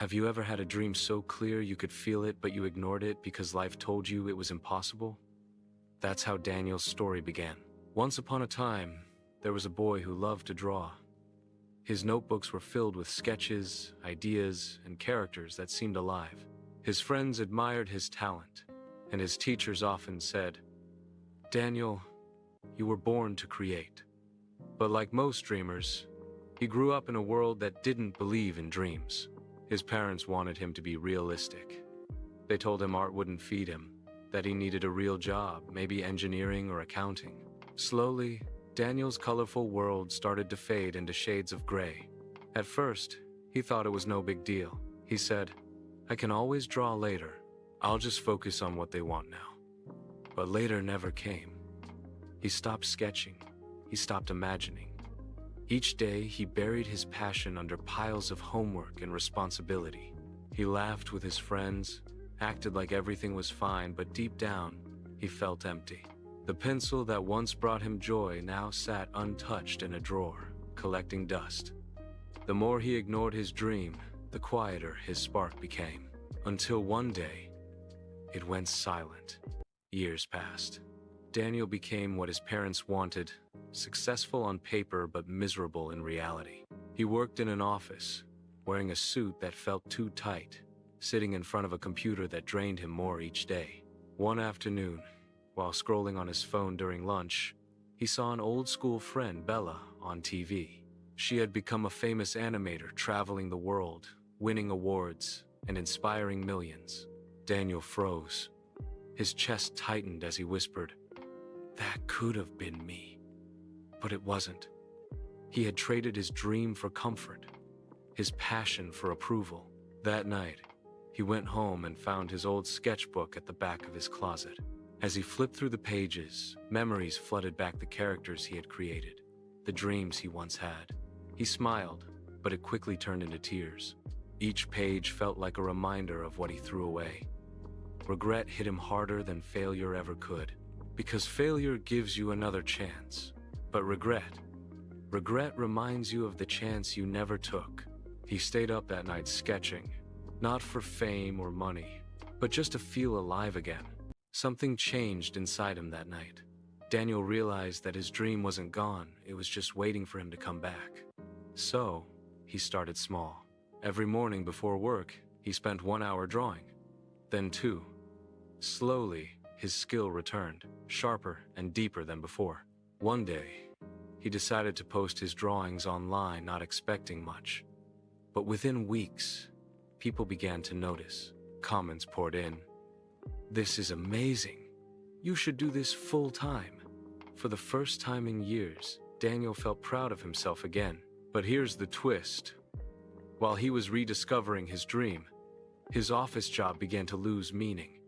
Have you ever had a dream so clear you could feel it, but you ignored it because life told you it was impossible? That's how Daniel's story began. Once upon a time, there was a boy who loved to draw. His notebooks were filled with sketches, ideas, and characters that seemed alive. His friends admired his talent, and his teachers often said, "Daniel, you were born to create." But like most dreamers, he grew up in a world that didn't believe in dreams. His parents wanted him to be realistic. They told him art wouldn't feed him, that he needed a real job, maybe engineering or accounting. Slowly, Daniel's colorful world started to fade into shades of gray. At first, he thought it was no big deal. He said, "I can always draw later. I'll just focus on what they want now." But later never came. He stopped sketching. He stopped imagining. Each day, he buried his passion under piles of homework and responsibility. He laughed with his friends, acted like everything was fine, but deep down, he felt empty. The pencil that once brought him joy now sat untouched in a drawer, collecting dust. The more he ignored his dream, the quieter his spark became. Until one day, it went silent. Years passed. Daniel became what his parents wanted, successful on paper but miserable in reality. He worked in an office, wearing a suit that felt too tight, sitting in front of a computer that drained him more each day. One afternoon, while scrolling on his phone during lunch, he saw an old school friend, Bella, on TV. She had become a famous animator, traveling the world, winning awards, and inspiring millions. Daniel froze. His chest tightened as he whispered, "That could have been me." But it wasn't. He had traded his dream for comfort, his passion for approval. That night, he went home and found his old sketchbook at the back of his closet. As he flipped through the pages, memories flooded back the characters he had created, the dreams he once had. He smiled, but it quickly turned into tears. Each page felt like a reminder of what he threw away. Regret hit him harder than failure ever could, because failure gives you another chance. But regret reminds you of the chance you never took. He stayed up that night sketching, not for fame or money, but just to feel alive again. Something changed inside him that night. Daniel realized that his dream wasn't gone, it was just waiting for him to come back. So, he started small. Every morning before work, he spent 1 hour drawing, then 2. Slowly, his skill returned, sharper and deeper than before. One day, he decided to post his drawings online, not expecting much. But within weeks, people began to notice. Comments poured in. "This is amazing. You should do this full time." For the first time in years, Daniel felt proud of himself again. But here's the twist. While he was rediscovering his dream, his office job began to lose meaning.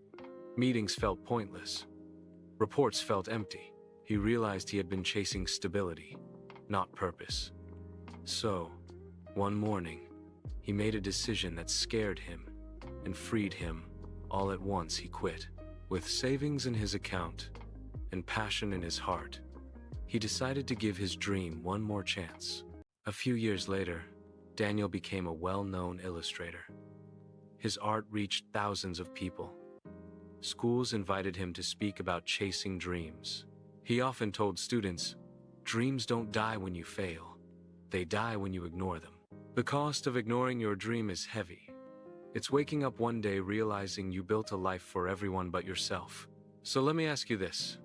Meetings felt pointless. Reports felt empty. He realized he had been chasing stability, not purpose. So, one morning, he made a decision that scared him and freed him. All at once, he quit. With savings in his account and passion in his heart, he decided to give his dream one more chance. A few years later, Daniel became a well-known illustrator. His art reached thousands of people. Schools invited him to speak about chasing dreams. He often told students, "Dreams don't die when you fail. They die when you ignore them." The cost of ignoring your dream is heavy. It's waking up one day realizing you built a life for everyone but yourself. So let me ask you this.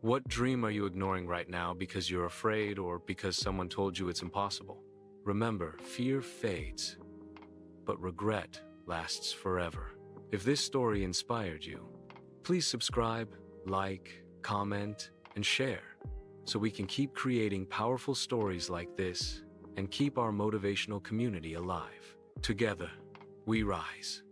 What dream are you ignoring right now because you're afraid or because someone told you it's impossible? Remember, fear fades, but regret lasts forever. If this story inspired you, please subscribe, like, comment, and share so we can keep creating powerful stories like this and keep our motivational community alive. Together, we rise.